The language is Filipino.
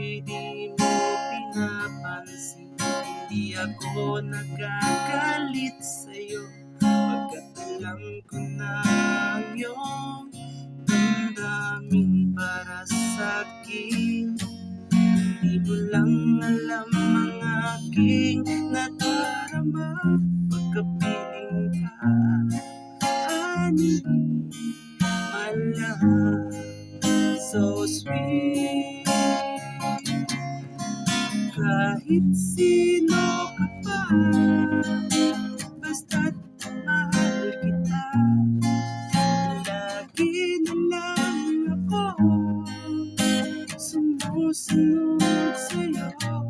ako'y di mo pinapansin. Hindi ako nagagalit sa'yo, pagkat alam ko na ang iyong damdamin para sa'kin. Hindi mo lang alam ang aking nadarama, pagkapiling ka, honey, my love, so sweet. Kahit sino ka pa, basta't mahal kita, lagi na lang ako sumusunod sa'yo.